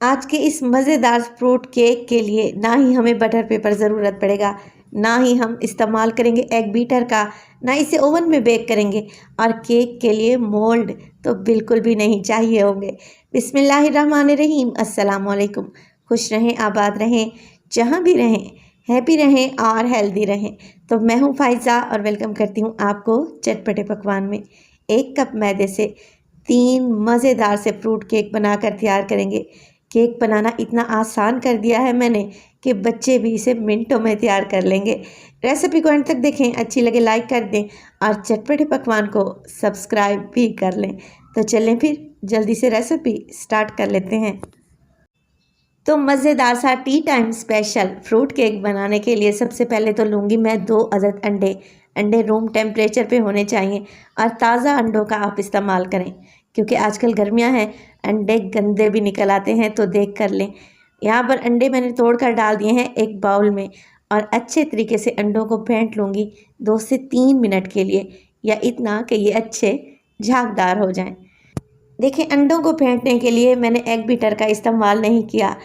आज के इस मज़ेदार फ्रूट केक के लिए ना ही हमें बटर पेपर ज़रूरत पड़ेगा, ना ही हम इस्तेमाल करेंगे एग बीटर का, ना इसे ओवन में बेक करेंगे और केक के लिए मोल्ड तो बिल्कुल भी नहीं चाहिए होंगे। बिस्मिल्लाहिर्रहमानिर्रहीम, अस्सलाम वालेकुम। खुश रहें, आबाद रहें, जहाँ भी रहें, हैप्पी रहें और हेल्दी रहें। तो मैं हूँ फ़ाइज़ा और वेलकम करती हूँ आपको चटपटे पकवान में। 1 कप मैदे से 3 मज़ेदार से फ्रूट केक बनाकर तैयार करेंगे। केक बनाना इतना आसान कर दिया है मैंने कि बच्चे भी इसे मिनटों में तैयार कर लेंगे। रेसिपी को अंत तक देखें, अच्छी लगे लाइक कर दें और चटपटे पकवान को सब्सक्राइब भी कर लें। तो चलें फिर जल्दी से रेसिपी स्टार्ट कर लेते हैं। तो मज़ेदार सा T time special fruit cake बनाने के लिए सबसे पहले तो लूँगी मैं 2 अदद अंडे। अंडे रूम टेम्परेचर पे होने चाहिए और ताज़ा अंडों का आप इस्तेमाल करें, क्योंकि आजकल गर्मियां हैं, अंडे गंदे भी निकल आते हैं, तो देख कर लें। यहाँ पर अंडे मैंने तोड़ कर डाल दिए हैं एक बाउल में और अच्छे तरीके से अंडों को फेंट लूँगी 2 से 3 मिनट के लिए, या इतना कि ये अच्छे झागदार हो जाएं। देखिए, अंडों को फेंटने के लिए मैंने एग बीटर का इस्तेमाल नहीं किया।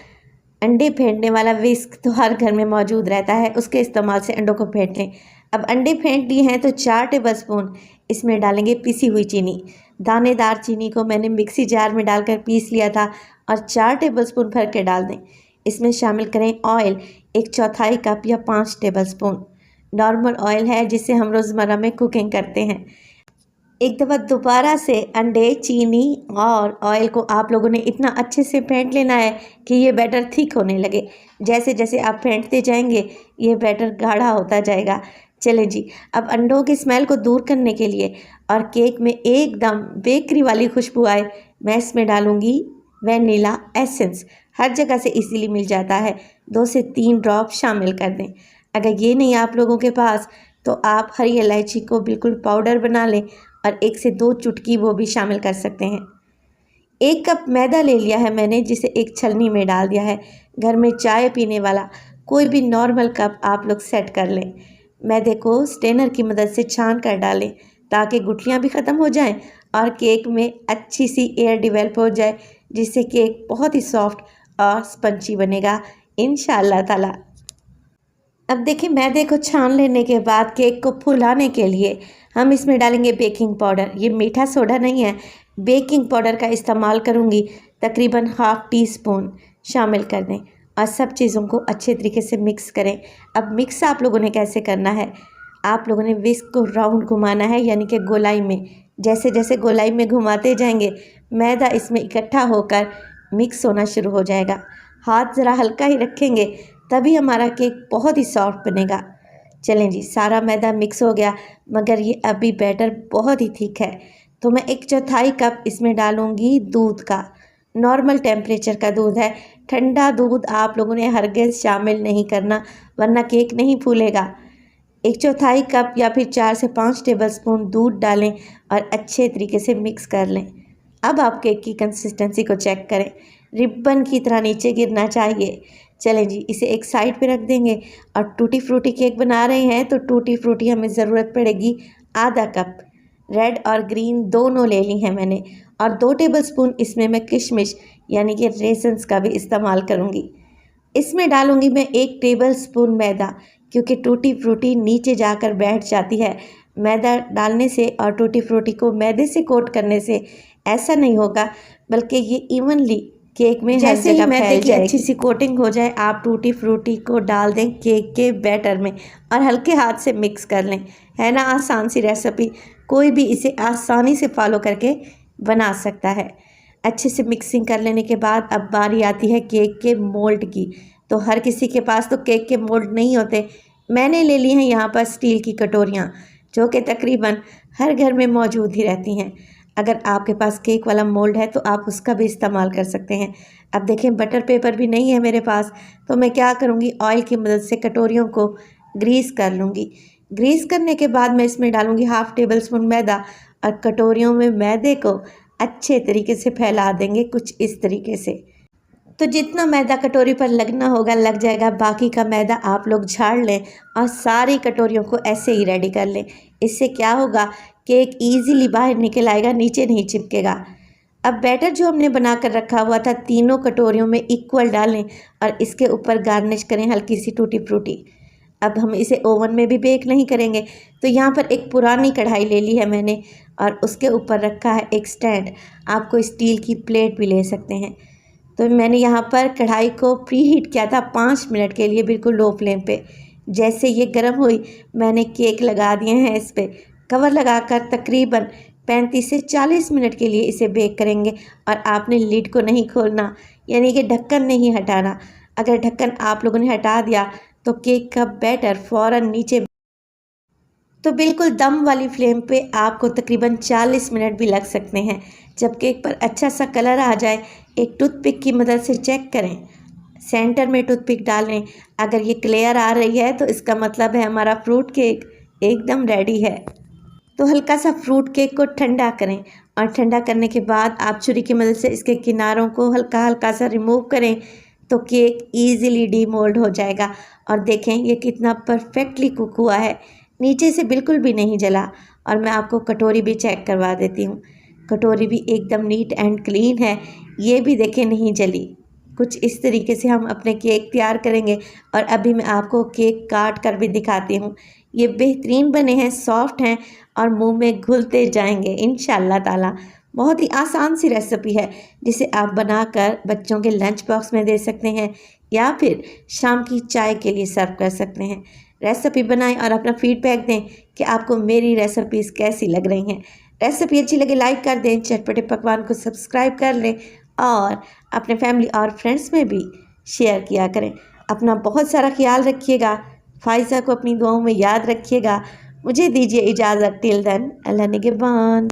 अंडे फेंटने वाला विस्क तो हर घर में मौजूद रहता है, उसके इस्तेमाल से अंडों को फेंट लें। अब अंडे फेंट लिए हैं तो 4 टेबलस्पून इसमें डालेंगे पिसी हुई चीनी। दानेदार चीनी को मैंने मिक्सी जार में डालकर पीस लिया था और 4 टेबलस्पून भर के डाल दें। इसमें शामिल करें ऑयल 1/4 कप या 5 टेबलस्पून। नॉर्मल ऑयल है जिससे हम रोज़मर्रा में कुकिंग करते हैं। एक दफ़ा दोबारा से अंडे, चीनी और ऑयल को आप लोगों ने इतना अच्छे से फेंट लेना है कि ये बैटर थिक होने लगे। जैसे जैसे आप फेंटते जाएंगे ये बैटर गाढ़ा होता जाएगा। चलें जी, अब अंडों की स्मेल को दूर करने के लिए और केक में एकदम बेकरी वाली खुशबू आए, मैं इसमें डालूँगी वैनिला एसेंस। हर जगह से इजीली मिल जाता है, 2 से 3 ड्रॉप शामिल कर दें। अगर ये नहीं आप लोगों के पास तो आप हरी इलायची को बिल्कुल पाउडर बना लें और 1 से 2 चुटकी वो भी शामिल कर सकते हैं। 1 कप मैदा ले लिया है मैंने, जिसे एक छलनी में डाल दिया है। घर में चाय पीने वाला कोई भी नॉर्मल कप आप लोग सेट कर लें। मैदे को स्ट्रेनर की मदद से छान कर डालें ताकि गुठलियाँ भी ख़त्म हो जाएं और केक में अच्छी सी एयर डेवलप हो जाए, जिससे केक बहुत ही सॉफ्ट और स्पंची बनेगा इंशाअल्लाह ताला। अब देखिए, मैदे को छान लेने के बाद केक को फुलाने के लिए हम इसमें डालेंगे बेकिंग पाउडर। ये मीठा सोडा नहीं है, बेकिंग पाउडर का इस्तेमाल करूँगी। तकरीबन ½ टीस्पून शामिल कर दें और सब चीज़ों को अच्छे तरीके से मिक्स करें। अब मिक्स आप लोगों ने कैसे करना है, आप लोगों ने विस्क को राउंड घुमाना है, यानी कि गोलाई में। जैसे जैसे गोलाई में घुमाते जाएंगे मैदा इसमें इकट्ठा होकर मिक्स होना शुरू हो जाएगा। हाथ ज़रा हल्का ही रखेंगे तभी हमारा केक बहुत ही सॉफ्ट बनेगा। चलें जी, सारा मैदा मिक्स हो गया, मगर ये अभी बैटर बहुत ही थिक है, तो मैं 1/4 कप इसमें डालूँगी दूध का। नॉर्मल टेम्परेचर का दूध है, ठंडा दूध आप लोगों ने हरगिज़ शामिल नहीं करना, वरना केक नहीं फूलेगा। 1/4 कप या फिर 4 से 5 टेबलस्पून दूध डालें और अच्छे तरीके से मिक्स कर लें। अब आप केक की कंसिस्टेंसी को चेक करें, रिबन की तरह नीचे गिरना चाहिए। चलें जी, इसे एक साइड पे रख देंगे और टूटी फ्रूटी केक बना रहे हैं तो टूटी फ्रूटी हमें ज़रूरत पड़ेगी ½ कप। रेड और ग्रीन दोनों ले ली हैं मैंने और 2 टेबलस्पून इसमें मैं किशमिश यानी कि रेजन्स का भी इस्तेमाल करूँगी। इसमें डालूँगी मैं 1 टेबलस्पून मैदा, क्योंकि टूटी फ्रूटी नीचे जाकर बैठ जाती है। मैदा डालने से और टूटी फ्रूटी को मैदे से कोट करने से ऐसा नहीं होगा, बल्कि ये इवनली केक में हर जगह मैदे की अच्छी सी कोटिंग हो जाए, आप टूटी फ्रूटी को डाल दें केक के बैटर में और हल्के हाथ से मिक्स कर लें। है ना आसान सी रेसिपी, कोई भी इसे आसानी से फॉलो करके बना सकता है। अच्छे से मिक्सिंग कर लेने के बाद अब बारी आती है केक के मोल्ड की। तो हर किसी के पास तो केक के मोल्ड नहीं होते, मैंने ले ली हैं यहाँ पर स्टील की कटोरियाँ, जो कि तकरीबन हर घर में मौजूद ही रहती हैं। अगर आपके पास केक वाला मोल्ड है तो आप उसका भी इस्तेमाल कर सकते हैं। अब देखें, बटर पेपर भी नहीं है मेरे पास, तो मैं क्या करूँगी, ऑयल की मदद से कटोरियों को ग्रीस कर लूँगी। ग्रीस करने के बाद मैं इसमें डालूँगी ½ टेबलस्पून मैदा और कटोरियों में मैदे को अच्छे तरीके से फैला देंगे कुछ इस तरीके से। तो जितना मैदा कटोरी पर लगना होगा लग जाएगा, बाकी का मैदा आप लोग झाड़ लें और सारी कटोरियों को ऐसे ही रेडी कर लें। इससे क्या होगा, केक इजीली बाहर निकल आएगा, नीचे नहीं चिपकेगा। अब बैटर जो हमने बना कर रखा हुआ था तीनों कटोरियों में इक्वल डालें और इसके ऊपर गार्निश करें हल्की सी टूटी फ्रूटी। अब हम इसे ओवन में भी बेक नहीं करेंगे, तो यहाँ पर एक पुरानी कढ़ाई ले ली है मैंने और उसके ऊपर रखा है एक स्टैंड। आपको स्टील की प्लेट भी ले सकते हैं। तो मैंने यहाँ पर कढ़ाई को प्री हीट किया था 5 मिनट के लिए बिल्कुल लो फ्लेम पे। जैसे ये गर्म हुई मैंने केक लगा दिए हैं इस पर। कवर लगाकर तकरीबन 35 से 40 मिनट के लिए इसे बेक करेंगे और आपने लिड को नहीं खोलना, यानी कि ढक्कन नहीं हटाना। अगर ढक्कन आप लोगों ने हटा दिया तो केक का बैटर फ़ौरन नीचे, तो बिल्कुल दम वाली फ्लेम पे आपको तकरीबन 40 मिनट भी लग सकते हैं। जब केक पर अच्छा सा कलर आ जाए एक टूथपिक की मदद से चेक करें, सेंटर में टूथपिक डालें। अगर ये क्लियर आ रही है तो इसका मतलब है हमारा फ्रूट केक एकदम रेडी है। तो हल्का सा फ्रूट केक को ठंडा करें और ठंडा करने के बाद आप छुरी की मदद से इसके किनारों को हल्का हल्का सा रिमूव करें तो केक ईज़िली डीमोल्ड हो जाएगा। और देखें ये कितना परफेक्टली कुक हुआ है, नीचे से बिल्कुल भी नहीं जला। और मैं आपको कटोरी भी चेक करवा देती हूँ, कटोरी भी एकदम नीट एंड क्लीन है, ये भी देखें नहीं जली। कुछ इस तरीके से हम अपने केक तैयार करेंगे। और अभी मैं आपको केक काट कर भी दिखाती हूँ। ये बेहतरीन बने हैं, सॉफ्ट हैं और मुंह में घुलते जाएंगे इंशाल्लाह ताला। बहुत ही आसान सी रेसिपी है जिसे आप बनाकर बच्चों के लंच बॉक्स में दे सकते हैं या फिर शाम की चाय के लिए सर्व कर सकते हैं। रेसिपी बनाएं और अपना फीडबैक दें कि आपको मेरी रेसिपीज़ कैसी लग रही हैं। रेसिपी अच्छी लगे लाइक कर दें, चटपटे पकवान को सब्सक्राइब कर लें और अपने फैमिली और फ्रेंड्स में भी शेयर किया करें। अपना बहुत सारा ख्याल रखिएगा, फ़ाइज़ा को अपनी दुआओं में याद रखिएगा। मुझे दीजिए इजाज़त, टिल देन अल्लाह निगहबान।